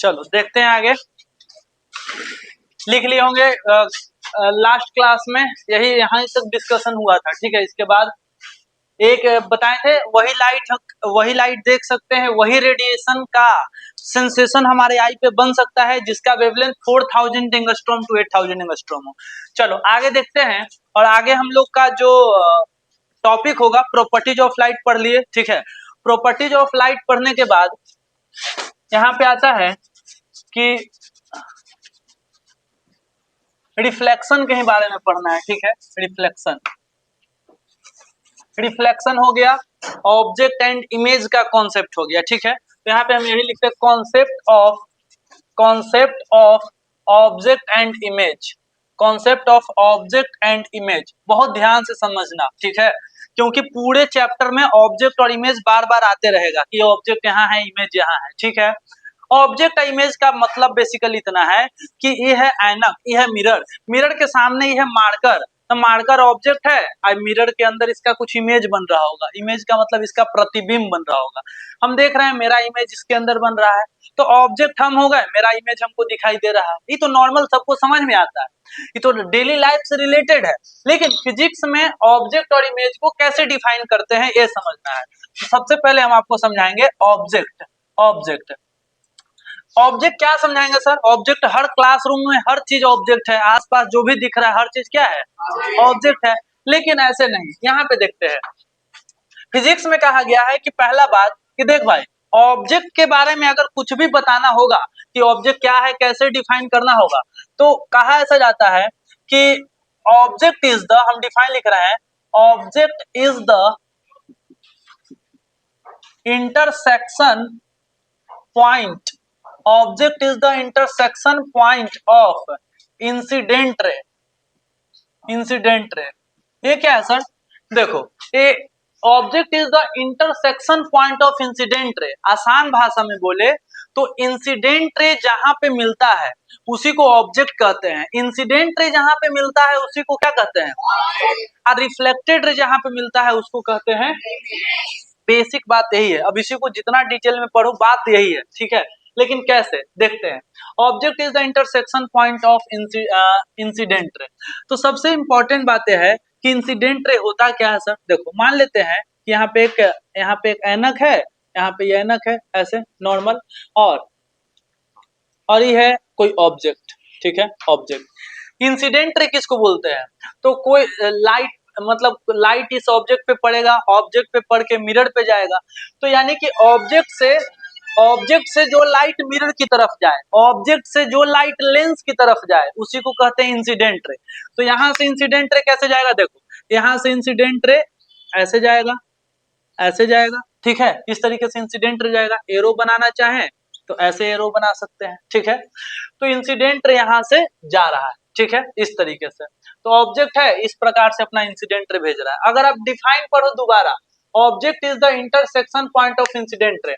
चलो देखते हैं आगे। लिख लिए होंगे लास्ट क्लास में यही यहाँ तक डिस्कशन हुआ था, ठीक है। इसके बाद एक बताए थे वही लाइट देख सकते हैं, वही रेडिएशन का सेंसेशन हमारे आई पे बन सकता है जिसका वेवलेंथ 4000 एंगस्ट्रॉम टू 8000 एंगस्ट्रॉम हो। चलो आगे देखते हैं। और आगे हम लोग का जो टॉपिक होगा प्रॉपर्टीज ऑफ लाइट पढ़ लिए, ठीक है। प्रॉपर्टीज ऑफ लाइट पढ़ने के बाद यहाँ पे आता है कि रिफ्लेक्शन के बारे में पढ़ना है, ठीक है। रिफ्लेक्शन हो गया, ऑब्जेक्ट एंड इमेज का कॉन्सेप्ट हो गया, ठीक है। तो यहाँ पे हम यही लिखते हैं concept of object and image. Concept of object and image बहुत ध्यान से समझना, ठीक है, क्योंकि पूरे चैप्टर में ऑब्जेक्ट और इमेज बार बार आते रहेगा कि ऑब्जेक्ट यहाँ है, इमेज यहाँ है, ठीक है। ऑब्जेक्ट इमेज का मतलब बेसिकली इतना है कि ये है ऐनक, ये है मिरर, मिरर के सामने ये है मार्कर, तो मार्कर ऑब्जेक्ट है और मिरर के अंदर इसका कुछ इमेज बन रहा होगा। इमेज का मतलब इसका प्रतिबिंब बन रहा होगा। हम देख रहे हैं मेरा इमेज इसके अंदर बन रहा है, तो ऑब्जेक्ट हम हो गए, मेरा इमेज हमको दिखाई दे रहा है। ये तो नॉर्मल सबको समझ में आता है, ये तो डेली लाइफ से रिलेटेड है। लेकिन फिजिक्स में ऑब्जेक्ट और इमेज को कैसे डिफाइन करते हैं ये समझना है। तो सबसे पहले हम आपको समझाएंगे ऑब्जेक्ट क्या समझाएंगे सर? ऑब्जेक्ट हर क्लासरूम में हर चीज ऑब्जेक्ट है, आसपास जो भी दिख रहा है हर चीज क्या है? ऑब्जेक्ट है। लेकिन ऐसे नहीं, यहाँ पे देखते हैं फिजिक्स में कहा गया है कि पहला बात कि देख भाई, ऑब्जेक्ट के बारे में अगर कुछ भी बताना होगा कि ऑब्जेक्ट क्या है, कैसे डिफाइन करना होगा, तो कहा ऐसा जाता है कि ऑब्जेक्ट इज द, हम डिफाइन लिख रहे हैं, object is the intersection point, object is the intersection point of incident रे। ये क्या है सर? देखो, ये object is the intersection point of incident रे। आसान भाषा में बोले तो इंसिडेंट रे जहां पे मिलता है उसी को ऑब्जेक्ट कहते हैं, इंसिडेंट रे जहां पे मिलता है उसी को क्या कहते हैं? और रिफ्लेक्टेड रे जहां पे मिलता है उसको कहते हैं। बेसिक बात यही है, अब इसी को जितना डिटेल में पढ़ो बात यही है, ठीक है। लेकिन कैसे देखते हैं। Object is the intersection point of incident रे। तो सबसे इंपॉर्टेंट बात यह है कि इंसिडेंट रे होता क्या है सर? देखो मान लेते हैं कि यहाँ पे एक ऐनक है, यहाँ पे ये ऐनक है ऐसे नॉर्मल, और ये है कोई ऑब्जेक्ट, ठीक है, ऑब्जेक्ट। इंसिडेंट रे किसको बोलते हैं? तो कोई लाइट, मतलब लाइट इस ऑब्जेक्ट पे पड़ेगा, ऑब्जेक्ट पे पड़ के मिरर पे जाएगा, तो यानी कि ऑब्जेक्ट से जो लाइट मिरर की तरफ जाए, ऑब्जेक्ट से जो लाइट लेंस की तरफ जाए उसी को कहते हैं इंसिडेंट रे। तो यहाँ से इंसिडेंट रे कैसे जाएगा? देखो, यहाँ से इंसिडेंट रे ऐसे जाएगा, ठीक है, इस तरीके से इंसिडेंट रे जाएगा। एरो बनाना चाहें तो ऐसे एरो बना सकते हैं, ठीक है। तो इंसिडेंट रे यहाँ से जा रहा है, ठीक है, इस तरीके से। तो ऑब्जेक्ट है इस प्रकार से अपना इंसिडेंट रे भेज रहा है। अगर आप डिफाइन पढ़ो दोबारा, object is the intersection point of incident रे,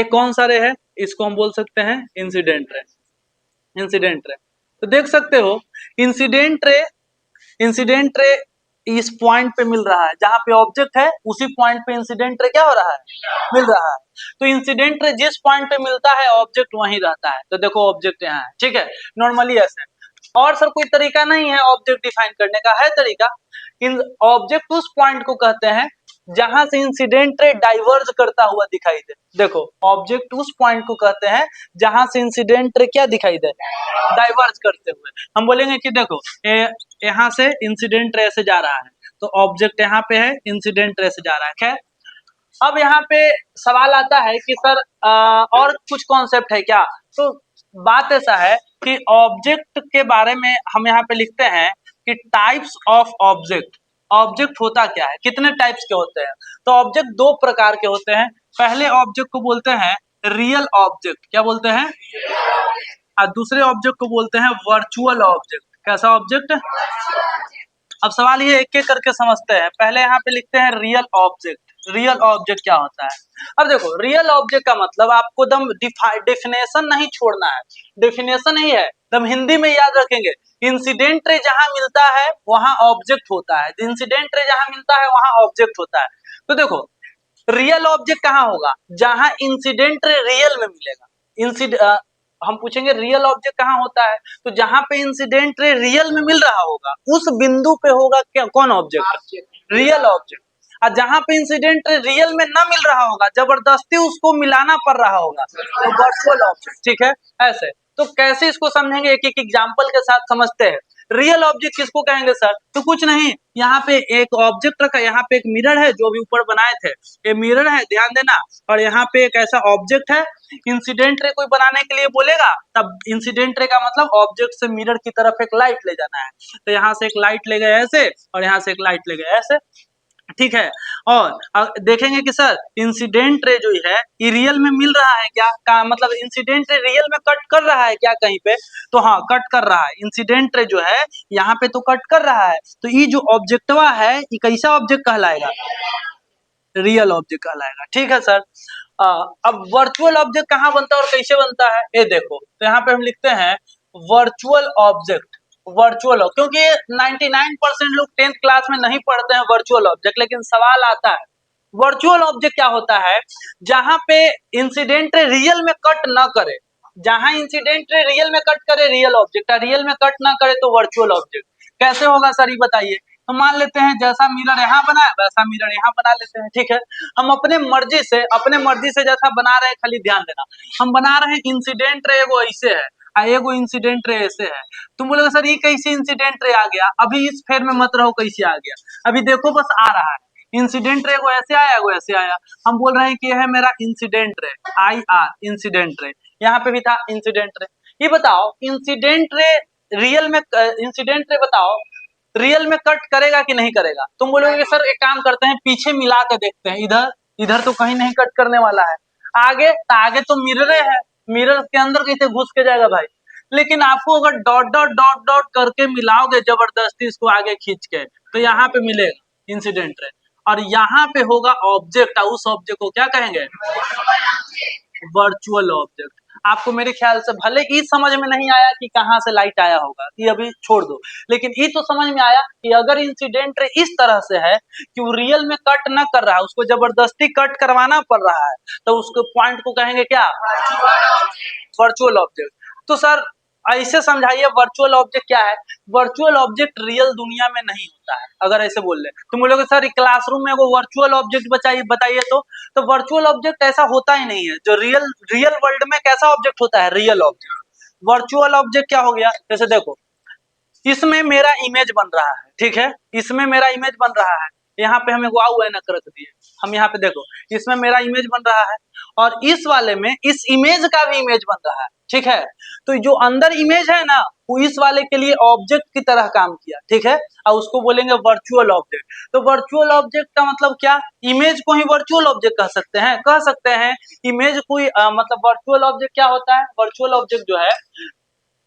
कौन सा रे है? इसको हम बोल सकते हैं इंसिडेंट रे। तो देख सकते हो इंसिडेंट रे इस पॉइंट पे मिल रहा है, जहां पे ऑब्जेक्ट है उसी पॉइंट पे इंसिडेंट रे क्या हो रहा है? मिल रहा है। तो इंसिडेंट रे जिस पॉइंट पे मिलता है ऑब्जेक्ट वहीं रहता है। तो देखो ऑब्जेक्ट यहाँ है, ठीक है, नॉर्मली ऐसे। और सर कोई तरीका नहीं है ऑब्जेक्ट डिफाइन करने का? है तरीका। इन ऑब्जेक्ट उस पॉइंट को कहते हैं जहां से इंसिडेंट रे डाइवर्ज करता हुआ दिखाई दे। देखो ऑब्जेक्ट उस पॉइंट को कहते हैं जहां से इंसिडेंट रे क्या दिखाई दे? डाइवर्ज करते हुए। हम बोलेंगे कि देखो यहाँ से इंसिडेंट रे से जा रहा है, तो ऑब्जेक्ट यहाँ पे है, इंसिडेंट रे से जा रहा है। खैर, अब यहाँ पे सवाल आता है कि सर और कुछ कॉन्सेप्ट है क्या? तो बात ऐसा है कि ऑब्जेक्ट के बारे में हम यहाँ पे लिखते हैं कि टाइप्स ऑफ ऑब्जेक्ट। ऑब्जेक्ट होता क्या है, कितने टाइप्स के होते हैं? तो ऑब्जेक्ट दो प्रकार के होते हैं। पहले ऑब्जेक्ट को बोलते हैं रियल ऑब्जेक्ट, क्या बोलते हैं? और दूसरे ऑब्जेक्ट को बोलते हैं वर्चुअल ऑब्जेक्ट। कैसा ऑब्जेक्ट? अब सवाल ये एक एक करके समझते हैं। पहले यहाँ पे लिखते हैं रियल ऑब्जेक्ट। रियल ऑब्जेक्ट क्या होता है? अब देखो, रियल ऑब्जेक्ट का मतलब आपको दम डेफिनेशन नहीं छोड़ना है, डेफिनेशन ही है, दम हिंदी में याद रखेंगे। इंसिडेंट रे जहां मिलता है वहां ऑब्जेक्ट होता है, इंसिडेंट रे जहां मिलता है वहां ऑब्जेक्ट होता है। तो देखो रियल ऑब्जेक्ट कहाँ होगा? जहां इंसिडेंट रे रियल में मिलेगा। इंसिडेंट हम पूछेंगे रियल ऑब्जेक्ट कहाँ होता है, तो जहां पे इंसिडेंट रे रियल में मिल रहा होगा उस बिंदु पे होगा क्या, कौन ऑब्जेक्ट, रियल ऑब्जेक्ट। और जहां पे इंसिडेंट रे रियल में ना मिल रहा होगा, जबरदस्ती उसको मिलाना पड़ रहा होगा, तो वर्चुअल ऑब्जेक्ट। ठीक है, ऐसे तो कैसे इसको समझेंगे, एक एक एग्जांपल के साथ समझते हैं। रियल ऑब्जेक्ट किसको कहेंगे सर, तो कुछ नहीं, यहाँ पे एक ऑब्जेक्ट रखा, यहाँ पे एक मिरर है जो अभी ऊपर बनाए थे, ये मिरर है, ध्यान देना, और यहाँ पे एक ऐसा ऑब्जेक्ट है। इंसिडेंट रे कोई बनाने के लिए बोलेगा, तब इंसिडेंट रे का मतलब ऑब्जेक्ट से मिरर की तरफ एक लाइट ले जाना है, तो यहाँ से एक लाइट ले गए ऐसे, और यहाँ से एक लाइट ले गए ऐसे। ठीक है, और देखेंगे कि सर इंसिडेंट रे जो है ये रियल में मिल रहा है क्या, का मतलब इंसिडेंट रे रियल में कट कर रहा है क्या कहीं पे, तो हाँ कट कर रहा है, इंसिडेंट रे जो है यहाँ पे तो कट कर रहा है, तो ये जो ऑब्जेक्टवा है ये कैसा ऑब्जेक्ट कहलाएगा, रियल ऑब्जेक्ट कहलाएगा। ठीक है सर, अब वर्चुअल ऑब्जेक्ट कहाँ बनता है और कैसे बनता है, ये देखो, तो यहाँ पे हम लिखते हैं वर्चुअल ऑब्जेक्ट। वर्चुअल, क्योंकि 99% लोग 10th क्लास में नहीं पढ़ते हैं वर्चुअल ऑब्जेक्ट, लेकिन सवाल आता है वर्चुअल ऑब्जेक्ट क्या होता है, जहां पे इंसिडेंट रियल में कट ना करे, जहां इंसिडेंट रियल में कट करे रियल ऑब्जेक्ट, रियल में कट ना करे तो वर्चुअल ऑब्जेक्ट। कैसे होगा सर ये बताइए, तो मान लेते हैं जैसा मिरर यहाँ बना है वैसा मिरर यहाँ बना लेते हैं। ठीक है, हम अपने मर्जी से जैसा बना रहे हैं, खाली ध्यान देना, हम बना रहे हैं इंसिडेंट रे एगो ऐसे है, एगो इंसिडेंट रे ऐसे है, तुम बोलोगे सर ये कैसे इंसिडेंट रे आ गया, अभी इस फेर में मत रहो कैसे आ गया, अभी देखो बस आ रहा है, इंसिडेंट रे को ऐसे आया वो ऐसे आया, हम बोल रहे हैं कि यह है मेरा incident ray, IR incident ray, यहाँ पे भी था इंसिडेंट रे। ये बताओ इंसिडेंट रे रियल में, इंसिडेंट रे बताओ रियल में कट करेगा कि नहीं करेगा, तुम बोलोगे सर एक काम करते हैं पीछे मिला के देखते हैं, इधर इधर तो कहीं नहीं कट करने वाला है, आगे आगे तो मिरर है, मिरर के अंदर कैसे घुस के जाएगा भाई, लेकिन आपको अगर डॉट डॉट डॉट डॉट करके मिलाओगे जबरदस्ती इसको आगे खींच के, तो यहाँ पे मिलेगा इंसिडेंट रे, और यहाँ पे होगा ऑब्जेक्ट, उस ऑब्जेक्ट को क्या कहेंगे, वर्चुअल ऑब्जेक्ट। आपको मेरे ख्याल से भले ही समझ में नहीं आया कि कहाँ से लाइट आया होगा, ये अभी छोड़ दो, लेकिन ये तो समझ में आया कि अगर इंसिडेंट इस तरह से है कि वो रियल में कट न कर रहा है, उसको जबरदस्ती कट करवाना पड़ रहा है, तो उसको पॉइंट को कहेंगे क्या, वर्चुअल ऑब्जेक्ट। तो सर ऐसे समझाइए वर्चुअल ऑब्जेक्ट क्या है, वर्चुअल ऑब्जेक्ट रियल दुनिया में नहीं होता है, अगर ऐसे बोल ले तुम बोलोगे सर क्लासरूम में वो वर्चुअल ऑब्जेक्ट बताइए तो वर्चुअल ऑब्जेक्ट ऐसा होता ही नहीं है, जो रियल वर्ल्ड में कैसा ऑब्जेक्ट होता है, रियल ऑब्जेक्ट। वर्चुअल ऑब्जेक्ट क्या हो गया, जैसे देखो इसमें मेरा इमेज बन रहा है, ठीक है, इसमें मेरा इमेज बन रहा है, यहाँ पे हमें वाव एन रख दिए, हम यहाँ पे देखो इसमें मेरा इमेज बन रहा है, और इस वाले में इस इमेज का भी इमेज बन रहा है, ठीक है, तो जो अंदर इमेज है ना वो इस वाले के लिए ऑब्जेक्ट की तरह काम किया, ठीक है, और उसको बोलेंगे वर्चुअल ऑब्जेक्ट। तो वर्चुअल ऑब्जेक्ट का मतलब क्या, इमेज को ही वर्चुअल ऑब्जेक्ट कह सकते हैं इमेज कोई मतलब वर्चुअल ऑब्जेक्ट क्या होता है, वर्चुअल ऑब्जेक्ट जो है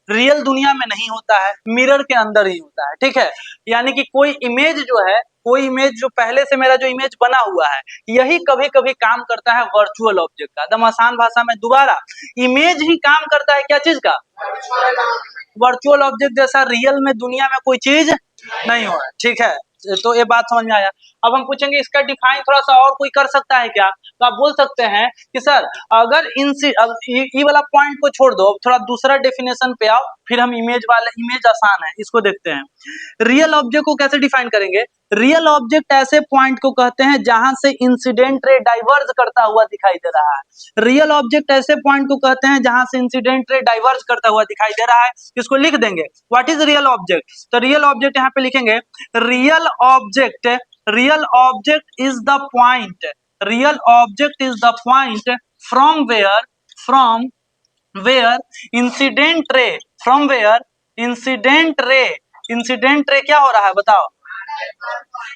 रियल दुनिया में नहीं होता है, मिरर के अंदर ही होता है, ठीक है, यानी कि कोई इमेज जो है, कोई इमेज जो पहले से मेरा जो इमेज बना हुआ है यही कभी कभी काम करता है वर्चुअल ऑब्जेक्ट का। एकदम आसान भाषा में दोबारा, इमेज ही काम करता है क्या चीज का, वर्चुअल ऑब्जेक्ट जैसा रियल में दुनिया में कोई चीज नहीं हो रहा है, ठीक है, तो ये बात समझ में आया। अब हम पूछेंगे इसका डिफाइन थोड़ा सा और कोई कर सकता है क्या, तो आप बोल सकते हैं कि सर अगर अब ये वाला पॉइंट को छोड़ दो, थोड़ा दूसरा डेफिनेशन पे आओ, फिर हम इमेज आसान है इसको देखते हैं। रियल ऑब्जेक्ट को कैसे डिफाइन करेंगे, रियल ऑब्जेक्ट ऐसे पॉइंट को कहते हैं जहां से इंसिडेंट रे डाइवर्ज करता हुआ दिखाई दे रहा है, रियल ऑब्जेक्ट ऐसे पॉइंट को कहते हैं जहां से इंसिडेंट रे डाइवर्ज करता हुआ दिखाई दे रहा है, इसको लिख देंगे व्हाट इज रियल ऑब्जेक्ट, तो रियल ऑब्जेक्ट यहाँ पे लिखेंगे real object, real object is the point, real object is the point from where incident ray, from where incident ray क्या हो रहा है बताओ,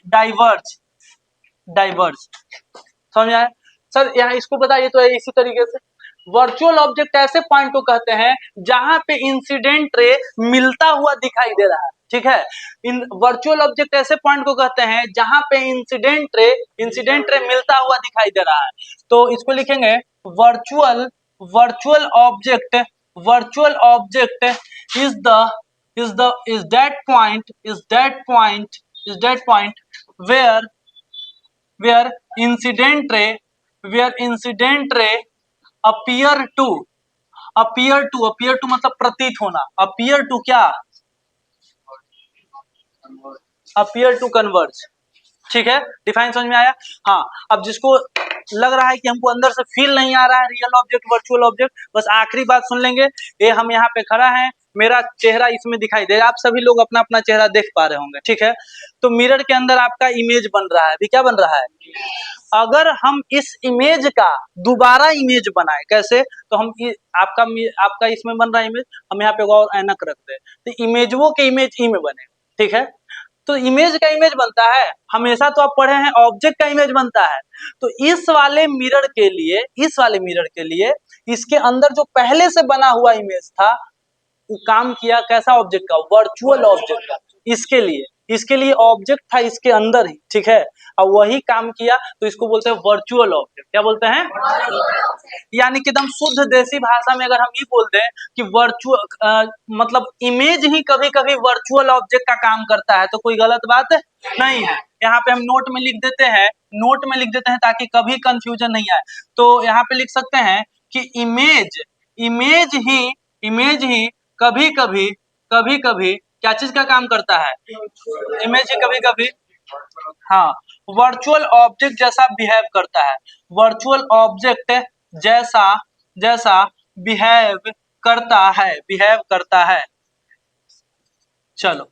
डाइवर्ज समझ आया सर, यहाँ इसको बताइए तो इसी तरीके से वर्चुअल ऑब्जेक्ट ऐसे पॉइंट को कहते हैं जहां पे इंसिडेंट रे मिलता हुआ दिखाई दे रहा है, ठीक है, इन वर्चुअल ऑब्जेक्ट ऐसे पॉइंट को कहते हैं जहां पे इंसिडेंट रे मिलता हुआ दिखाई दे रहा है, तो इसको लिखेंगे virtual object is that point where incident ray appear to appear to मतलब प्रतीत होना, अपीयर टू क्या, अपीयर टू कन्वर्ज, ठीक है, डिफाइन समझ में आया। हाँ, अब जिसको लग रहा है कि हमको अंदर से फील नहीं आ रहा है रियल ऑब्जेक्ट वर्चुअल ऑब्जेक्ट, बस आखिरी बात सुन लेंगे। ये हम यहाँ पे खड़ा है, मेरा चेहरा इसमें दिखाई दे रहा है, आप सभी लोग अपना अपना चेहरा देख पा रहे होंगे, ठीक है। तो मिरर के अंदर आपका इमेज बन रहा है, अभी क्या बन रहा है, अगर हम इस इमेज का दोबारा इमेज बनाए, कैसे, तो हम आपका इसमें बन रहा है इमेज, हम यहाँ पे और ऐनक रखते हैं, तो इमेजों के इमेज ई में बने, ठीक है। तो इमेज का इमेज बनता है, हमेशा तो आप पढ़े हैं ऑब्जेक्ट का इमेज बनता है। तो इस वाले मिरर के लिए, इस वाले मिरर के लिए इसके अंदर जो पहले से बना हुआ इमेज था वो काम किया कैसा ऑब्जेक्ट का, वर्चुअल ऑब्जेक्ट का। इसके लिए ऑब्जेक्ट था इसके अंदर ही, ठीक है, और वही काम किया, तो इसको बोलते हैं वर्चुअल ऑब्जेक्ट। क्या बोलते हैं, यानी कि एकदम शुद्ध देसी भाषा में अगर हम ये बोल दें कि वर्चुअल मतलब इमेज ही कभी कभी वर्चुअल ऑब्जेक्ट का काम करता है, तो कोई गलत बात नहीं है। यहाँ पे हम नोट में लिख देते हैं, नोट में लिख देते हैं ताकि कभी कंफ्यूजन नहीं आए। तो यहाँ पे लिख सकते हैं कि इमेज ही कभी कभी क्या चीज का काम करता है, इमेज ही कभी कभी, हाँ, वर्चुअल ऑब्जेक्ट जैसा बिहेव करता है, वर्चुअल ऑब्जेक्ट जैसा जैसा बिहेव करता है। चलो,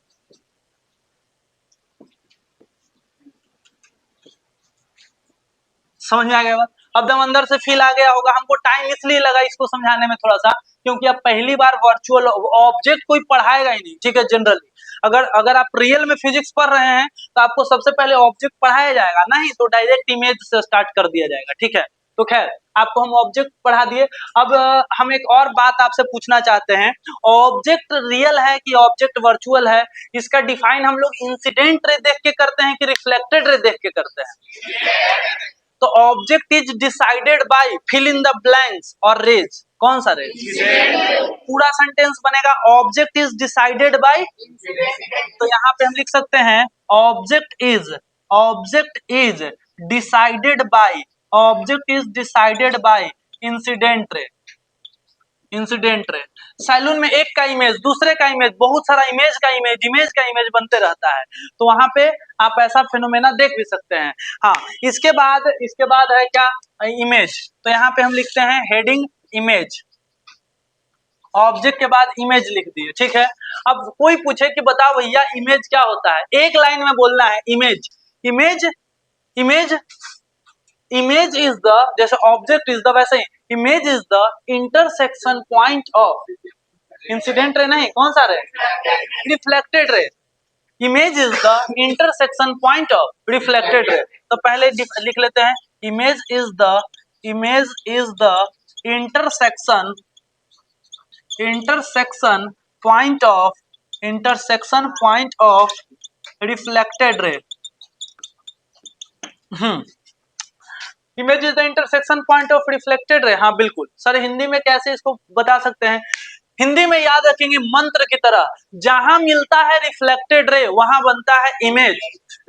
समझ में आ गया बात। अब दम अंदर से फील आ गया होगा, हमको टाइम इसलिए लगा इसको समझाने में थोड़ा सा, क्योंकि अब पहली बार वर्चुअल ऑब्जेक्ट कोई पढ़ाएगा ही नहीं, ठीक है। जनरली अगर आप रियल में फिजिक्स पढ़ रहे हैं तो आपको सबसे पहले ऑब्जेक्ट पढ़ाया जाएगा, नहीं तो डायरेक्ट इमेज से स्टार्ट कर दिया जाएगा, ठीक है। तो खैर, आपको हम ऑब्जेक्ट पढ़ा दिए। अब हम एक और बात आपसे पूछना चाहते हैं, ऑब्जेक्ट रियल है कि ऑब्जेक्ट वर्चुअल है, इसका डिफाइन हम लोग इंसिडेंट रे देख के करते हैं कि रिफ्लेक्टेड रे देख के करते हैं। तो object is decided by, fill in the blanks और रेज, कौन सा रेज, पूरा सेंटेंस बनेगा ऑब्जेक्ट इज डिसाइडेड बाय। तो यहाँ पे हम लिख सकते हैं object is decided by incident ray. Saloon में एक का इमेज, दूसरे का इमेज, बहुत सारा इमेज का इमेज बनते रहता है, तो वहां पे आप ऐसा फिनोमेना देख भी सकते हैं। हाँ, इसके बाद है क्या, इमेज। तो यहाँ पे हम लिखते हैं हेडिंग इमेज, ऑब्जेक्ट के बाद इमेज लिख दिए, ठीक है। अब कोई पूछे कि बताओ भैया इमेज क्या होता है, एक लाइन में बोलना है image image image is the, जैसे ऑब्जेक्ट इज द वैसे ही image is the intersection point of incident ray, नहीं कौन सा ray, reflected ray. Image is the intersection point of reflected ray. तो पहले लिख लेते हैं image is the intersection point of reflected ray. Image is the intersection point of reflected ray. हाँ बिल्कुल सर, हिंदी में कैसे इसको बता सकते हैं, हिंदी में याद रखेंगे मंत्र की तरह, जहां मिलता है रिफ्लेक्टेड रे वहां बनता है इमेज,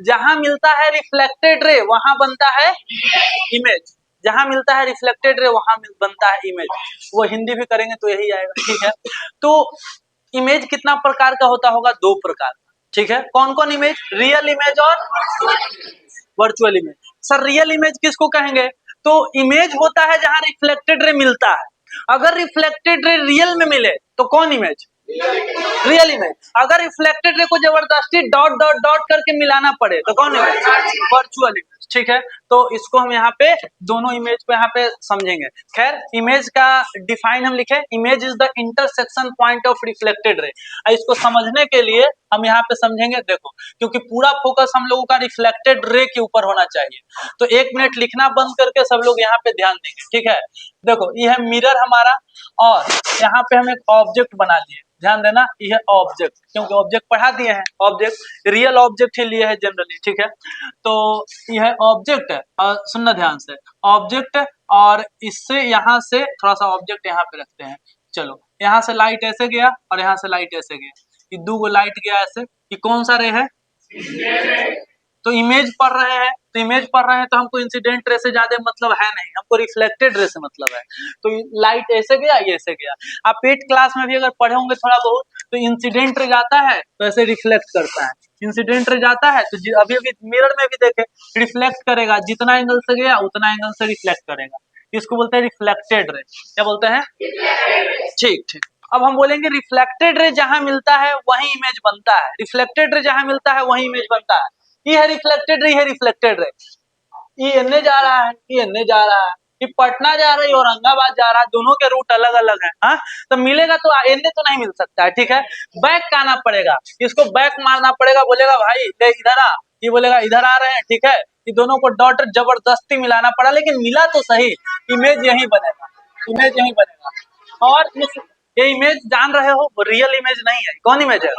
जहां मिलता है रिफ्लेक्टेड रे वहां बनता है इमेज, जहां मिलता है रिफ्लेक्टेड रे वहां बनता है इमेज। वो हिंदी भी करेंगे तो यही आएगा, ठीक है। तो इमेज कितना प्रकार का होता होगा, दो प्रकार का, ठीक है। कौन कौन इमेज, रियल इमेज और virtual image. Sir real image किसको कहेंगे, तो इमेज होता है जहां रिफ्लेक्टेड रे मिलता है, अगर रिफ्लेक्टेड रे रियल में मिले तो कौन इमेज, रियल इमेज। अगर रिफ्लेक्टेड रे को जबरदस्ती डॉट डॉट डॉट करके मिलाना पड़े तो कौन इमेज, वर्चुअल इमेज, ठीक है। तो इसको हम यहाँ पे दोनों इमेज को यहाँ पे समझेंगे। खैर, इमेज का डिफाइन हम लिखे, image is the intersection point of reflected रे। इसको समझने के लिए हम यहाँ पे समझेंगे, देखो क्योंकि पूरा फोकस हम लोगों का रिफ्लेक्टेड रे के ऊपर होना चाहिए, तो 1 मिनट लिखना बंद करके सब लोग यहाँ पे ध्यान देंगे, ठीक है। देखो ये है मिरर हमारा, और यहाँ पे हम एक ऑब्जेक्ट बना लिए, ध्यान देना यह ऑब्जेक्ट, क्योंकि ऑब्जेक्ट पढ़ा दिए हैं, ऑब्जेक्ट रियल ऑब्जेक्ट ही लिए है जनरली, ठीक है। तो यह ऑब्जेक्ट है, और सुनना ध्यान से, ऑब्जेक्ट, और इससे यहाँ से थोड़ा सा ऑब्जेक्ट यहाँ पे रखते हैं। चलो, यहाँ से लाइट ऐसे गया और यहाँ से लाइट ऐसे गया, ये दो लाइट गया ऐसे, ये कौन सा रे है, तो इमेज पढ़ रहे हैं, तो इमेज पढ़ रहे हैं तो हमको इंसिडेंट रे से ज्यादा मतलब है नहीं, हमको रिफ्लेक्टेड रे से मतलब है। तो लाइट ऐसे गया, ये ऐसे गया। आप 8 क्लास में भी अगर पढ़े होंगे थोड़ा बहुत, तो इंसिडेंट रे जाता है तो ऐसे रिफ्लेक्ट करता है, इंसिडेंट रे जाता है तो अभी अभी मिरर में भी देखे रिफ्लेक्ट करेगा, जितना एंगल से गया उतना एंगल से रिफ्लेक्ट करेगा। इसको बोलते हैं रिफ्लेक्टेड रे। क्या बोलते हैं? ठीक ठीक। अब हम बोलेंगे रिफ्लेक्टेड रे जहां मिलता है वही इमेज बनता है, रिफ्लेक्टेड रे जहां मिलता है वही इमेज बनता है। ये है रिफ्लेक्टेड रे, ये है रिफ्लेक्टेड रे। ये एने जा रहा है, ये एने जा रहा है, ये पटना जा रहा है, औरंगाबाद जा रहा है, दोनों के रूट अलग अलग है। हाँ, तो मिलेगा तो एने तो नहीं मिल सकता है, ठीक है। बैक का आना पड़ेगा, इसको बैक मारना पड़ेगा, बोलेगा भाई ले इधर आ, ये बोलेगा इधर आ रहे हैं, ठीक है। ये दोनों को डॉट जबरदस्ती मिलाना पड़ा, लेकिन मिला तो सही, इमेज यही बनेगा, इमेज यही बनेगा। और ये इमेज जान रहे हो रियल इमेज नहीं है, कौन इमेज है?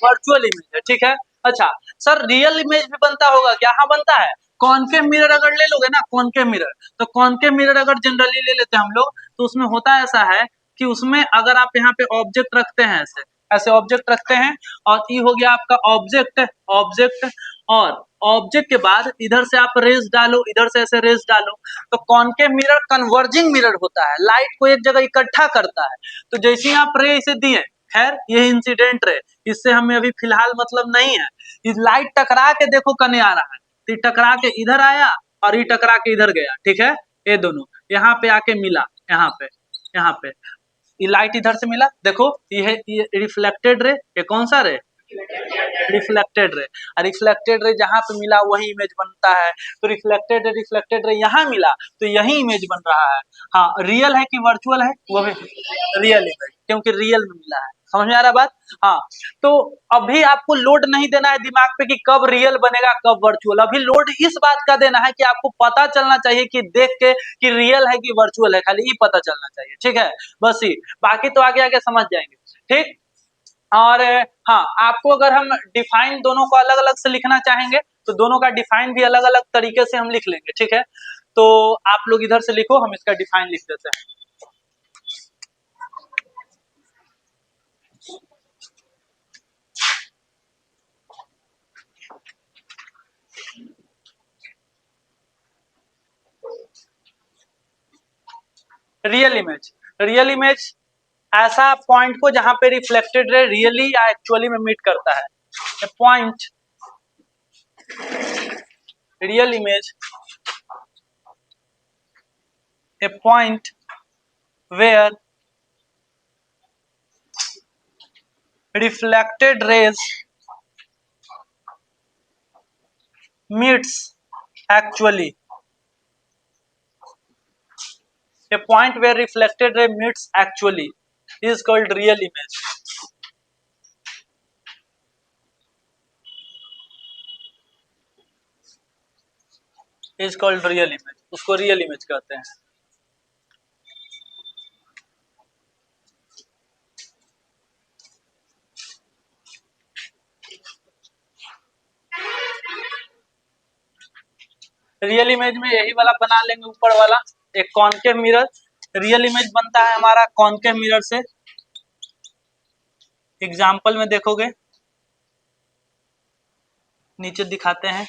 वर्चुअल इमेज है, ठीक है। अच्छा सर, रियल इमेज भी बनता होगा क्या? हाँ बनता है। कॉनकेव मिरर अगर ले लोगे ना, कॉनकेव मिरर, तो कॉनकेव मिरर अगर जनरली ले लेते हैं हम लोग, तो उसमें होता ऐसा है कि उसमें अगर आप यहाँ पे ऑब्जेक्ट रखते हैं, ऐसे ऐसे ऑब्जेक्ट रखते हैं, और ये हो गया आपका ऑब्जेक्ट, ऑब्जेक्ट, और ऑब्जेक्ट के बाद इधर से आप रेज डालो, इधर से ऐसे रेज डालो, तो कॉनकेव मिरर कन्वर्जिंग मिरर होता है, लाइट को एक जगह इकट्ठा करता है। तो जैसे ही आप रे इसे दिए, खैर ये इंसिडेंट रे, इससे हमें अभी फिलहाल मतलब नहीं है। इस लाइट टकरा के देखो कने आ रहा है, तो टकरा के इधर आया और ये टकरा के इधर गया, ठीक है। ये दोनों यहाँ पे आके मिला, यहाँ पे, यहाँ पे ये लाइट इधर से मिला, देखो ये है, ये रिफ्लेक्टेड रे, ये कौन सा रे? रिफ्लेक्टेड रे। और रिफ्लेक्टेड रे जहां पे मिला वही इमेज बनता है। तो रिफ्लेक्टेड रे यहाँ मिला तो यही इमेज बन रहा है। हाँ, रियल है कि वर्चुअल है? वो भी रियल इमेज, क्योंकि रियल में मिला है। समझ में आ रहा बात? हाँ, तो अभी आपको लोड नहीं देना है दिमाग पे कि कब रियल बनेगा कब वर्चुअल, अभी लोड इस बात का देना है कि आपको पता चलना चाहिए कि देख के कि रियल है कि वर्चुअल है, खाली ये पता चलना चाहिए, ठीक है। बस ही, बाकी तो आगे आगे समझ जाएंगे, ठीक। और हाँ, आपको अगर हम डिफाइन दोनों को अलग अलग से लिखना चाहेंगे तो दोनों का डिफाइन भी अलग अलग तरीके से हम लिख लेंगे, ठीक है। तो आप लोग इधर से लिखो, हम इसका डिफाइन लिख देते हैं। रियल इमेज, रियल इमेज ऐसा पॉइंट को जहां पे रिफ्लेक्टेड रे रियली या एक्चुअली में मीट करता है। Point, real image, a point where reflected rays meets actually, a point where reflected ray meets actually is called real image, is called real image, उसको real image कहते हैं। Real image में यही वाला बना लेंगे, ऊपर वाला एक कॉनकेव मिरर, रियल इमेज बनता है हमारा कॉनकेव मिरर से। एग्जाम्पल में देखोगे, नीचे दिखाते हैं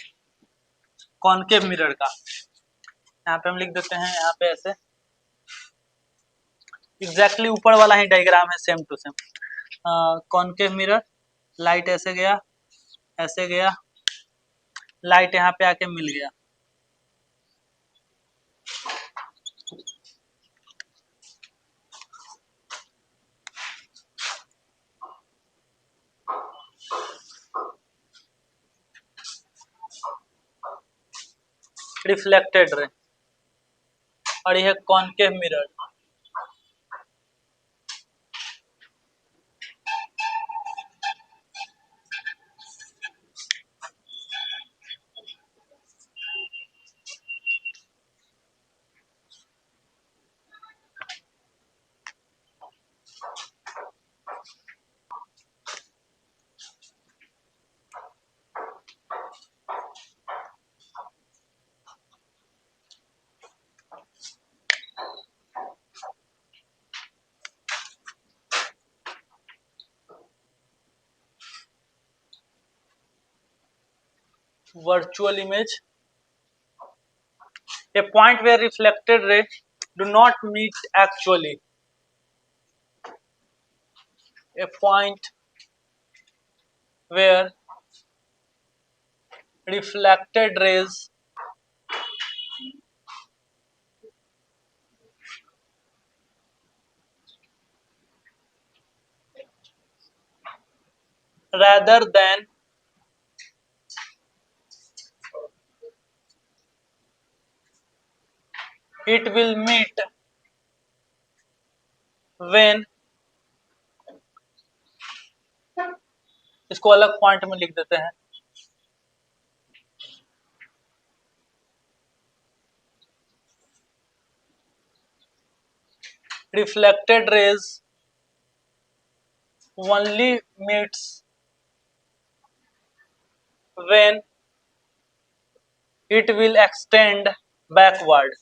कॉनकेव मिरर का, यहाँ पे हम लिख देते हैं, यहाँ पे ऐसे एग्जैक्टली ऊपर वाला ही डायग्राम है, same to same. Concave mirror, light ऐसे गया, ऐसे गया, लाइट यहाँ पे आके मिल गया। रिफ्लेक्टेड रे, और यह concave mirror. virtual image, a point where reflected rays do not meet actually, a point where reflected rays rather than it will meet when, इसको अलग पॉइंट में लिख देते हैं, reflected rays only meets when it will extend backward,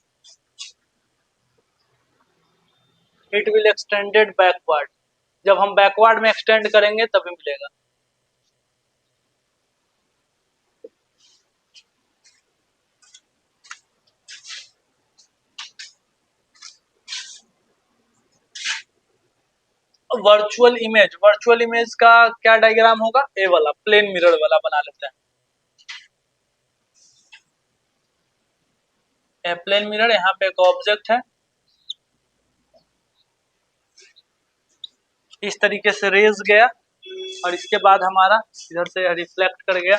it will extended backward, जब हम backward में extend करेंगे तभी मिलेगा। वर्चुअल इमेज का क्या डायग्राम होगा, ए वाला प्लेन मिरर वाला बना लेते हैं। प्लेन मिरर, यहाँ पे एक ऑब्जेक्ट है, इस तरीके से रेज गया और इसके बाद हमारा इधर से रिफ्लेक्ट कर गया,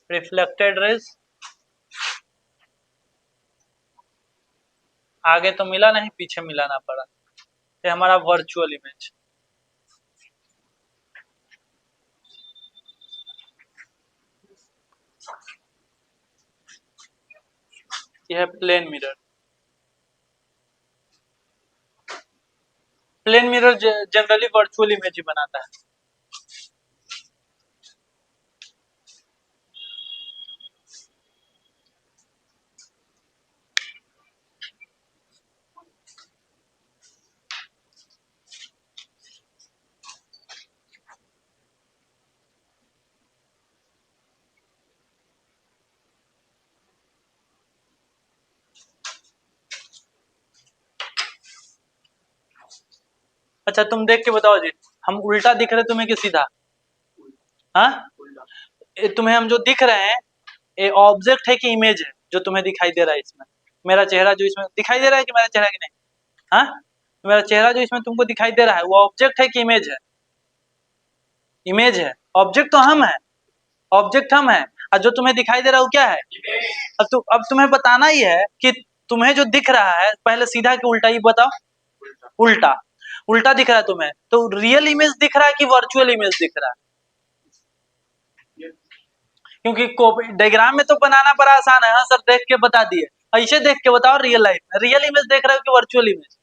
रिफ्लेक्टेड रेज आगे तो मिला नहीं, पीछे मिलाना पड़ा, ये हमारा वर्चुअल इमेज। यह है plane mirror. Plane mirror generally virtual image ही बनाता है। अच्छा तुम देख के बताओ जी, हम उल्टा दिख रहे तुम्हें कि सीधा? हाँ, तुम्हें हम जो दिख रहे हैं ये ऑब्जेक्ट है कि इमेज है जो तुम्हें दिखाई दे रहा है? इसमें मेरा चेहरा जो इसमें दिखाई दे रहा है कि मेरा चेहरा कि नहीं? हाँ, मेरा चेहरा जो इसमें तुमको दिखाई दे रहा है वो ऑब्जेक्ट है कि इमेज है? इमेज है। ऑब्जेक्ट तो हम है, ऑब्जेक्ट हम है, और जो तुम्हें दिखाई दे रहा है वो क्या है? अब तुम्हें बताना ही है कि तुम्हें जो दिख रहा है पहले सीधा कि उल्टा, ही बताओ। उल्टा, उल्टा दिख रहा है तुम्हें, तो रियल इमेज दिख रहा है कि वर्चुअल इमेज दिख रहा है? क्योंकि डायग्राम में तो बनाना बड़ा आसान है, हाँ सर देख के बता दिए, ऐसे देख के बताओ रियल लाइफ में, रियल इमेज देख रहे हो कि वर्चुअल इमेज?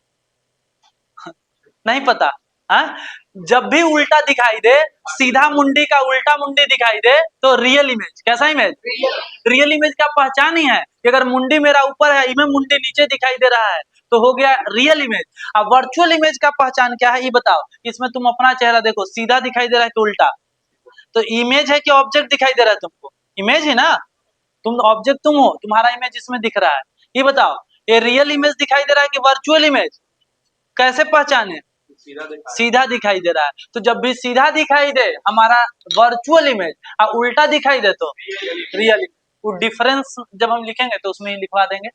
नहीं पता? हाँ, जब भी उल्टा दिखाई दे, सीधा मुंडी का उल्टा मुंडी दिखाई दे तो रियल इमेज। कैसा इमेज? रियल इमेज का पहचान ही है कि अगर मुंडी मेरा ऊपर है, इमेज मुंडी नीचे दिखाई दे रहा है तो हो गया रियल इमेज। अब वर्चुअल इमेज का पहचान क्या है ये बताओ। इसमें तुम अपना चेहरा देखो, सीधा दिखाई दे रहा है कि उल्टा? तो इमेज है कि ऑब्जेक्ट दिखाई दे रहा है तुमको? इमेज है ना, तुम ऑब्जेक्ट तुम हो, तुम्हारा इमेज इसमें दिख रहा है। ये बताओ ये रियल इमेज दिखाई दे रहा है कि वर्चुअल इमेज? कैसे पहचाने? सीधा दिखाई दे रहा है, तो जब भी सीधा दिखाई दे हमारा वर्चुअल इमेज और उल्टा दिखाई दे तो रियल इमेज। वो डिफरेंस जब हम लिखेंगे तो उसमें ही लिखवा देंगे।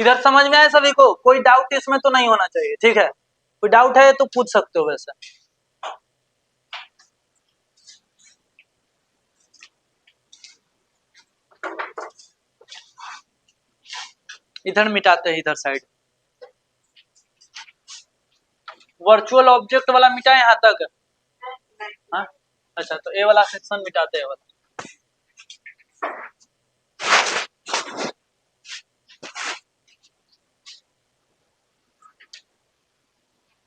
इधर समझ में आया सभी को? कोई डाउट इसमें तो नहीं होना चाहिए, ठीक है? कोई डाउट है तो पूछ सकते हो वैसे। इधर मिटाते हैं, इधर साइड वर्चुअल ऑब्जेक्ट वाला मिटाए यहाँ तक। हाँ अच्छा, तो ए वाला सेक्शन मिटाते हैं वाला।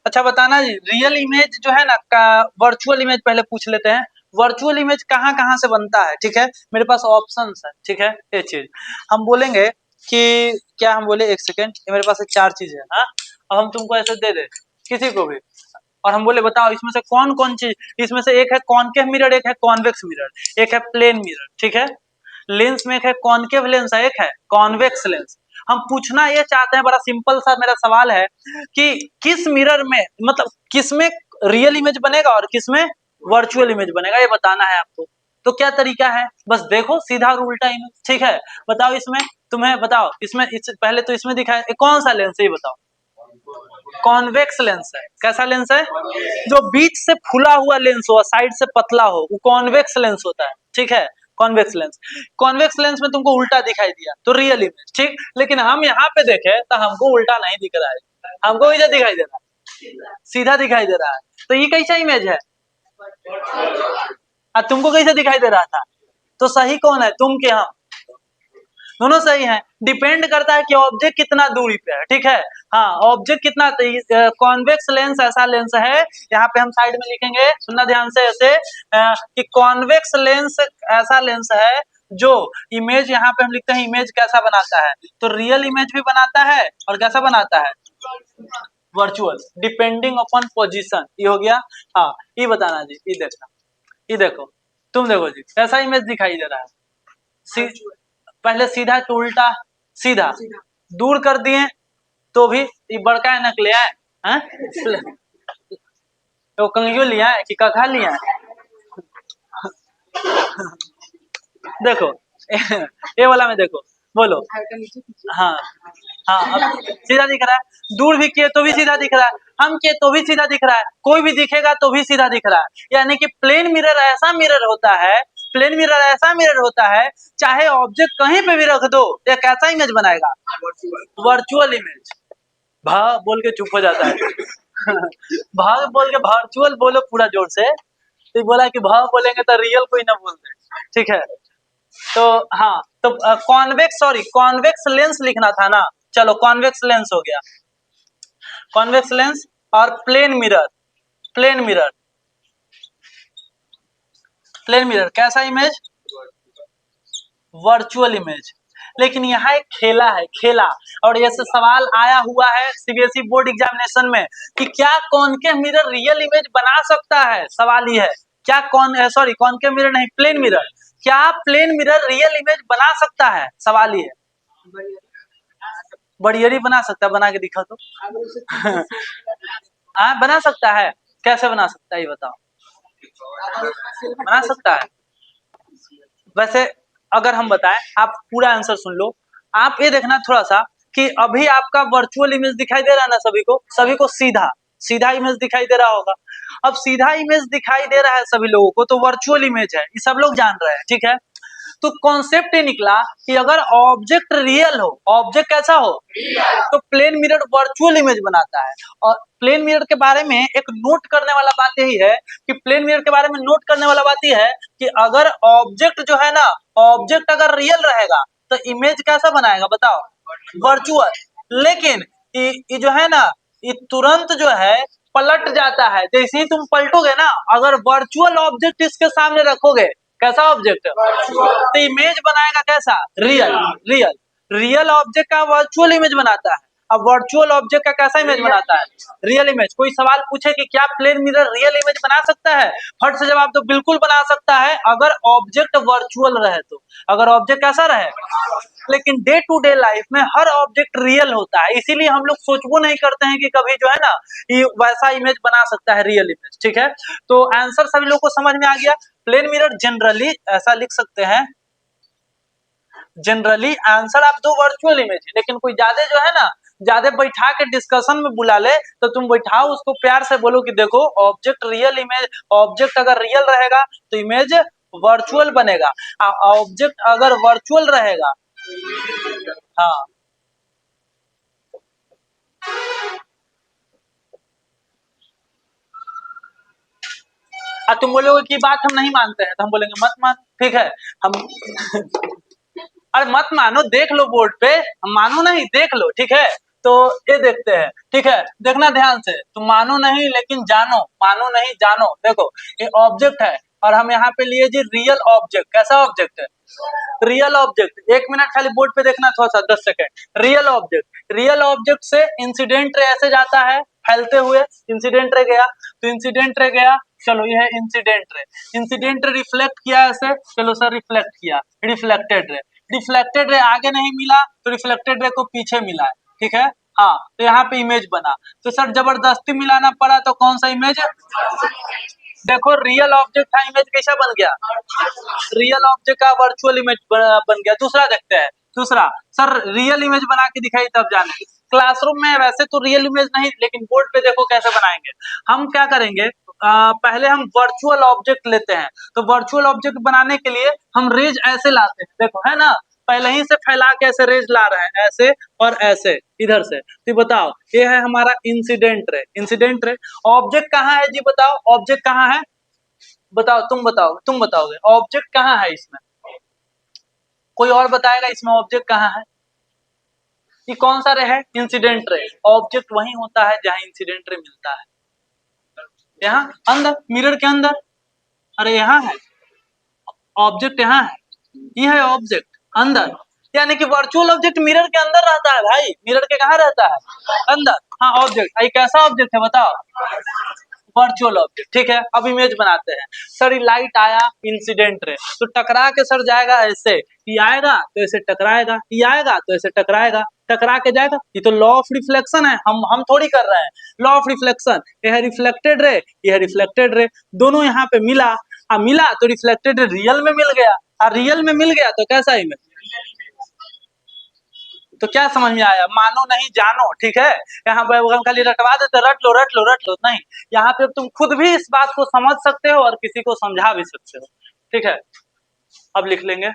अच्छा बताना जी, रियल इमेज जो है ना का वर्चुअल इमेज पहले पूछ लेते हैं। वर्चुअल इमेज कहाँ कहाँ से बनता है, ठीक है। मेरे पास ऑप्शंस है, ठीक है। ये चीज हम बोलेंगे कि क्या हम बोले, एक सेकेंड, मेरे पास 4 चीज है। हाँ, अब हम तुमको ऐसे दे दे किसी को भी, और हम बोले बताओ इसमें से कौन कौन चीज, इसमें से एक है कॉनकेव मिरर, एक है कॉन्वेक्स मिरर, एक है प्लेन मिरर, ठीक है। लेंस में एक है कॉनकेव लेंस है, एक है कॉन्वेक्स लेंस। हम पूछना ये चाहते हैं, बड़ा सिंपल सा मेरा सवाल है कि किस मिरर में, मतलब किस में रियल इमेज बनेगा और किस में वर्चुअल इमेज बनेगा, ये बताना है आपको। तो क्या तरीका है, बस देखो सीधा और उल्टा इमेज, ठीक है। बताओ इसमें, तुम्हें बताओ इसमें, पहले तो इसमें दिखा है कौन सा लेंस है, ये बताओ। कॉन्वेक्स लेंस है। कैसा लेंस है, जो बीच से फुला हुआ लेंस हो, साइड से पतला हो, वो कॉन्वेक्स लेंस होता है, ठीक है। कॉन्वेक्स लेंस, कॉन्वेक्स लेंस में तुमको उल्टा दिखाई दिया तो रियल इमेज, ठीक। लेकिन हम यहाँ पे देखें तो हमको उल्टा नहीं दिख रहा है, हमको इधर दिखाई दे रहा है, सीधा दिखाई दे रहा है। तो ये कैसा इमेज है, तुमको कैसे दिखाई दे रहा था। तो सही कौन है, तुम के हम, दोनों सही हैं। डिपेंड करता है कि ऑब्जेक्ट कितना दूरी पे है, ठीक है। हाँ, ऑब्जेक्ट कितना, कॉन्वेक्स लेंस ऐसा लेंस है, यहाँ पे हम साइड में लिखेंगे, सुनना ध्यान से ऐसे, कि कॉन्वेक्स लेंस ऐसा लेंस है जो इमेज, यहाँ पे हम लिखते हैं इमेज कैसा बनाता है, तो रियल इमेज भी बनाता है और कैसा बनाता है, वर्चुअल, डिपेंडिंग अपॉन पोजीशन। ये हो गया। हाँ, ये बताना जी, ये देखना, ये देखो, तुम देखो जी कैसा इमेज दिखाई दे रहा है। पहले सीधा कि उल्टा, सीधा, दूर कर दिए तो भी ये बड़का है, नक ले आए हैं? तो कंगियो लिया है कि कखा लिया है, देखो ये वाला में देखो, बोलो। हाँ हाँ, अब सीधा दिख रहा है, दूर भी किए तो भी सीधा दिख रहा है, हम किए तो भी सीधा दिख रहा है, कोई भी दिखेगा तो भी सीधा दिख रहा है। यानी कि प्लेन मिरर ऐसा मिरर होता है, प्लेन मिरर ऐसा मिरर होता है, चाहे ऑब्जेक्ट कहीं पे भी रख दो, ये कैसा इमेज बनाएगा, वर्चुअल इमेज। भा बोल के चुप हो जाता है भाग बोल के वर्चुअल बोलो पूरा जोर से, तो बोला कि भाव बोलेंगे तो रियल कोई ना बोल दे, ठीक है। तो हाँ, तो कॉन्वेक्स, सॉरी कॉन्वेक्स लेंस लिखना था ना, चलो कॉन्वेक्स लेंस हो गया, कॉन्वेक्स लेंस। और plane mirror, plane mirror, plane mirror कैसा इमेज, वर्चुअल इमेज। लेकिन यहाँ एक खेला है, खेला, और ऐसे सवाल आया हुआ है सीबीएसई बोर्ड एग्जामिनेशन में कि क्या कॉनकेव मिरर रियल इमेज बना सकता है, सवाल ये है, क्या सॉरी कॉनकेव मिरर नहीं, प्लेन मिरर, क्या प्लेन मिरर रियल इमेज बना सकता है, सवाल ये है। बड़ियरी बना सकता है, बना के दिखा तो हाँ बना सकता है, कैसे बना सकता है ये बताओ, बना सकता है। वैसे अगर हम बताएं, आप पूरा आंसर सुन लो, आप ये देखना थोड़ा सा कि अभी आपका वर्चुअल इमेज दिखाई दे रहा है ना, सभी को सीधा सीधा इमेज दिखाई दे रहा होगा। अब सीधा इमेज दिखाई दे रहा है सभी लोगों को, तो वर्चुअल इमेज है, ये सब लोग जान रहे हैं, ठीक है। तो कॉन्सेप्ट ये निकला कि अगर ऑब्जेक्ट रियल हो, ऑब्जेक्ट कैसा हो, तो प्लेन मिरर वर्चुअल इमेज बनाता है। और प्लेन मिरर के बारे में एक नोट करने वाला बात यही है कि प्लेन मिरर के बारे में नोट करने वाला बात यह है कि अगर ऑब्जेक्ट जो है ना, ऑब्जेक्ट अगर रियल रहेगा तो इमेज कैसा बनाएगा बताओ, वर्चुअल। लेकिन ये जो है ना, ये तुरंत जो है पलट जाता है, जैसे ही तुम पलटोगे ना, अगर वर्चुअल ऑब्जेक्ट इसके सामने रखोगे, कैसा ऑब्जेक्ट, तो इमेज बनाएगा कैसा, रियल, रियल, रियल ऑब्जेक्ट का वर्चुअल इमेज बनाता है। अब वर्चुअल ऑब्जेक्ट का कैसा इमेज बनाता है, रियल इमेज। कोई सवाल पूछे कि क्या प्लेन मिरर रियल इमेज बना सकता है, फट से जवाब तो बिल्कुल बना सकता है, अगर ऑब्जेक्ट वर्चुअल रहे तो, अगर ऑब्जेक्ट कैसा रहे। लेकिन डे टू डे लाइफ में हर ऑब्जेक्ट रियल होता है, इसीलिए हम लोग सोचबो नहीं करते हैं कि कभी जो है ना ये वैसा इमेज बना सकता है, रियल इमेज, ठीक है। तो आंसर सभी लोग को समझ में आ गया। प्लेन मिरर जनरली ऐसा लिख सकते हैं, जनरली आंसर आप दो वर्चुअल इमेज, लेकिन कोई ज्यादा जो है ना, ज्यादा बैठा के डिस्कशन में बुला ले तो तुम बैठाओ उसको, प्यार से बोलो कि देखो ऑब्जेक्ट रियल इमेज, ऑब्जेक्ट अगर रियल रहेगा तो इमेज वर्चुअल बनेगा, ऑब्जेक्ट अगर वर्चुअल रहेगा, हाँ। तुम बोलोगे कि बात हम नहीं मानते हैं, तो हम बोलेंगे मत मान, ठीक है। हम अरे मत मानो, देख लो बोर्ड पे, हम मानो नहीं, देख लो, ठीक है। तो ये देखते हैं, ठीक है, देखना ध्यान से, तुम मानो नहीं लेकिन जानो, मानो नहीं जानो। देखो ये ऑब्जेक्ट है और हम यहाँ पे लिए जी रियल ऑब्जेक्ट। कैसा ऑब्जेक्ट है? Real object. 1 मिनट खाली बोर्ड पे देखना, थोड़ा सा 10 second. Real object, real object से इंसिडेंट रे ऐसे जाता है फैलते हुए, इंसिडेंट रे गया तो इंसिडेंट रे गया, चलो ये है incident ray. Incident ray reflect किया ऐसे, चलो सर रिफ्लेक्ट किया, रिफ्लेक्टेड रे। रिफ्लेक्टेड रे आगे नहीं मिला तो रिफ्लेक्टेड रे को पीछे मिला है, ठीक है। हाँ तो यहाँ पे इमेज बना, तो सर जबरदस्ती मिलाना पड़ा, तो कौन सा इमेज? देखो रियल ऑब्जेक्ट का इमेज कैसा बन गया? रियल ऑब्जेक्ट का वर्चुअल इमेज बन गया। दूसरा देखते हैं, दूसरा सर रियल इमेज बना के दिखाई तब जाने। क्लासरूम में वैसे तो रियल इमेज नहीं, लेकिन बोर्ड पे देखो कैसे बनाएंगे। हम क्या करेंगे, पहले हम वर्चुअल ऑब्जेक्ट लेते हैं। तो वर्चुअल ऑब्जेक्ट बनाने के लिए हम रेज ऐसे लाते हैं, देखो है ना, पहले ही से फैला के ऐसे रेज ला रहे हैं, ऐसे और ऐसे इधर से। तो बताओ ये है हमारा incident ray. Incident ray object कहाँ है जी? बताओ ऑब्जेक्ट कहाँ है? बताओ, तुम बताओगे, तुम बताओगे ऑब्जेक्ट कहाँ है इसमें? कोई और बताएगा इसमें ऑब्जेक्ट कहाँ है? ये कौन सा रे है? Incident ray. ऑब्जेक्ट वही होता है जहाँ इंसिडेंट रे मिलता है। यहाँ अंदर, मिरर के अंदर। अरे यहाँ है ऑब्जेक्ट, यहाँ है, ये है ऑब्जेक्ट अंदर। यानी कि वर्चुअल ऑब्जेक्ट मिरर के अंदर रहता है भाई। मिरर के कहाँ रहता है? अंदर। हाँ ऑब्जेक्ट, ये कैसा ऑब्जेक्ट है बताओ? वर्चुअल ऑब्जेक्ट, ठीक है। अब इमेज बनाते हैं। सर ये लाइट आया इंसिडेंट रे, तो टकरा के सर जाएगा ऐसे, ये आएगा तो ऐसे टकराएगा, ये आएगा तो ऐसे टकराएगा, टकरा के जाएगा। ये तो लॉ ऑफ रिफ्लेक्शन है, हम थोड़ी कर रहे हैं। लॉ ऑफ रिफ्लेक्शन, ये है रिफ्लेक्टेड रे, ये है रिफ्लेक्टेड रे, दोनों यहाँ पे मिला। मिला तो रिफ्लेक्टेड रे रियल में मिल गया, और रियल में मिल गया तो कैसा इमेज? तो क्या समझ में आया? मानो नहीं जानो, ठीक है। यहाँ पे हम खाली रटवा देते, रट लो रट लो रट लो, नहीं, यहाँ पे तुम खुद भी इस बात को समझ सकते हो और किसी को समझा भी सकते हो, ठीक है। अब लिख लेंगे।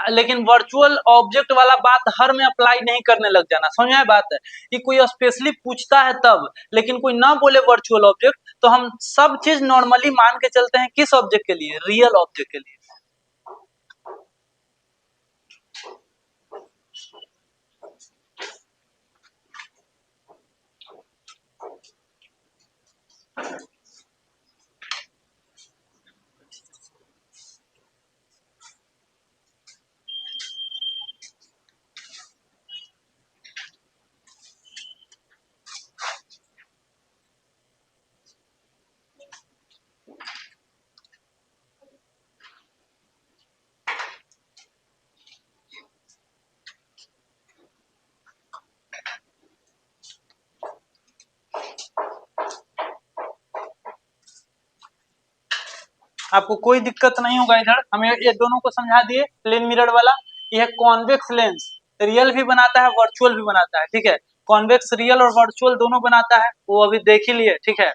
लेकिन वर्चुअल ऑब्जेक्ट वाला बात हर में अप्लाई नहीं करने लग जाना, समझ में बात है? कि कोई स्पेशली पूछता है तब, लेकिन कोई ना बोले वर्चुअल ऑब्जेक्ट तो हम सब चीज नॉर्मली मान के चलते हैं। किस ऑब्जेक्ट के लिए? रियल ऑब्जेक्ट के लिए। आपको कोई दिक्कत नहीं होगा इधर, हमें ये दोनों को समझा दिए। प्लेन मिरर वाला, यह कॉन्वेक्स लेंस, रियल भी बनाता है वर्चुअल भी बनाता है, ठीक है। कॉन्वेक्स रियल और वर्चुअल दोनों बनाता है, वो अभी देख ही लिए, ठीक है।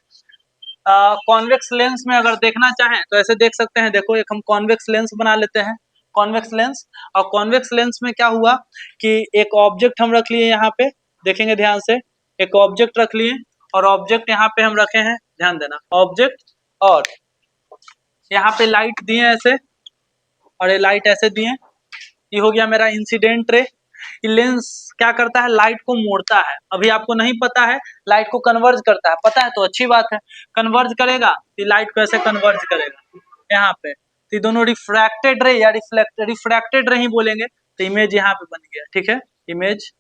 कॉन्वेक्स लेंस में अगर देखना चाहें तो ऐसे देख सकते हैं। देखो एक हम कॉन्वेक्स लेंस बना लेते हैं, कॉन्वेक्स लेंस। और कॉन्वेक्स लेंस में क्या हुआ कि एक ऑब्जेक्ट हम रख लिए यहाँ पे, देखेंगे ध्यान से, एक ऑब्जेक्ट रख लिए और ऑब्जेक्ट यहाँ पे हम रखे हैं, ध्यान देना, ऑब्जेक्ट, और यहाँ पे लाइट दिए ऐसे, और ये लाइट ऐसे दिए। ये हो गया मेरा इंसिडेंट रे। ये लेंस क्या करता है? लाइट को मोड़ता है। अभी आपको नहीं पता है, लाइट को कन्वर्ज करता है, पता है तो अच्छी बात है। कन्वर्ज करेगा तो लाइट को ऐसे कन्वर्ज करेगा यहाँ पे, तो ये दोनों रिफ्रैक्टेड रे या रिफ्रैक्टेड रे ही बोलेंगे। तो इमेज यहाँ पे बन गया, ठीक है, इमेज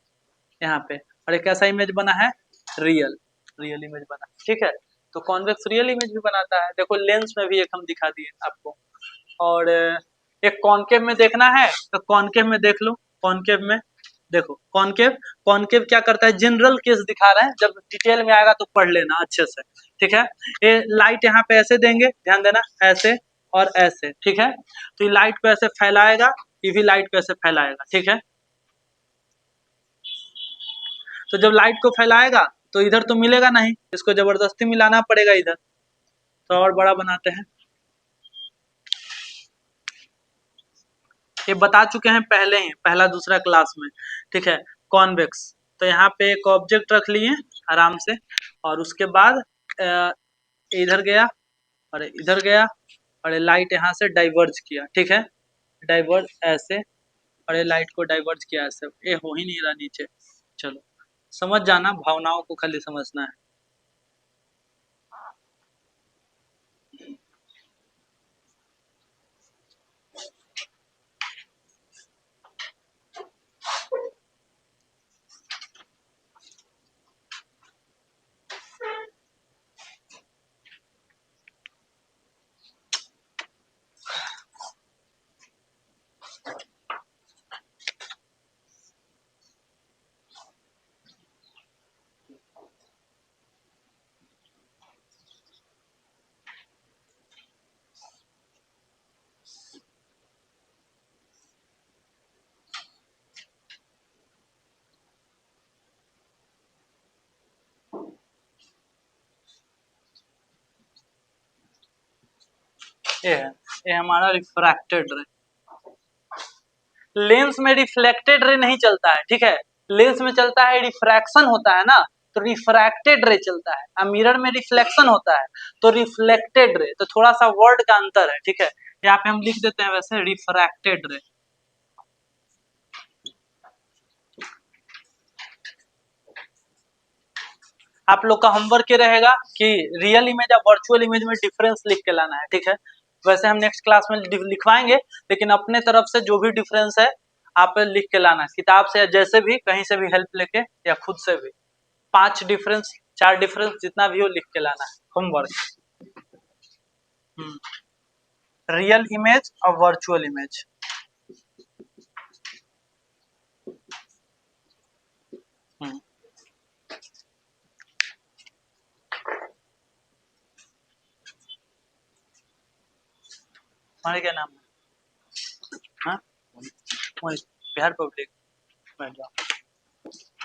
यहाँ पे। और एक कैसा इमेज बना है? रियल, रियल इमेज बना, ठीक है। तो कॉन्वेक्स रियल इमेज भी बनाता है। देखो लेंस में भी एक हम दिखा दिए आपको। और एक कॉनकेव में देखना है तो कॉनकेव में देख लो। कॉनकेव में देखो, कॉनकेव, कॉनकेव क्या करता है? जनरल केस दिखा रहे हैं, जब डिटेल में आएगा तो पढ़ लेना अच्छे से, ठीक है। ये लाइट यहाँ पे ऐसे देंगे, ध्यान देना, ऐसे और ऐसे, ठीक है। तो ये लाइट को ऐसे फैलाएगा, ये भी लाइट को ऐसे फैलाएगा, ठीक है। तो जब लाइट को फैलाएगा तो इधर तो मिलेगा नहीं, इसको जबरदस्ती मिलाना पड़ेगा इधर। तो और बड़ा बनाते हैं। ये बता चुके हैं पहले ही, पहला दूसरा क्लास में, ठीक है। कॉन्वेक्स, तो यहाँ पे एक ऑब्जेक्ट रख लिए आराम से, और उसके बाद इधर गया और इधर गया, और ये लाइट यहाँ से डाइवर्ज किया, ठीक है, डाइवर्ज ऐसे, और ये लाइट को डाइवर्ज किया ऐसे, ये हो ही नहीं रहा नीचे। चलो समझ जाना, भावनाओं को खाली समझना है। ये है, ये हमारा रिफ्रैक्टेड रे। लेंस में रिफ्लेक्टेड रे नहीं चलता है, ठीक है, लेंस में चलता है रिफ्रैक्शन होता है ना, तो रिफ्रैक्टेड रे चलता है। अब मिरर में रिफ्लेक्शन होता है तो रिफ्लेक्टेड रे, तो थोड़ा सा वर्ड का अंतर है, ठीक है। यहाँ पे हम लिख देते हैं वैसे रिफ्रैक्टेड रे। आप लोग का होमवर्क ये रहेगा कि रियल इमेज और वर्चुअल इमेज में डिफरेंस लिख के लाना है, ठीक है। वैसे हम नेक्स्ट क्लास में लिखवाएंगे, लेकिन अपने तरफ से जो भी डिफरेंस है आप लिख के लाना है, किताब से या जैसे भी कहीं से भी हेल्प लेके या खुद से भी। 5 डिफरेंस 4 डिफरेंस जितना भी हो लिख के लाना है होमवर्क। रियल इमेज और वर्चुअल इमेज। हमारे क्या नाम है? हाँ, बिहार पब्लिक। बैठ जाओ।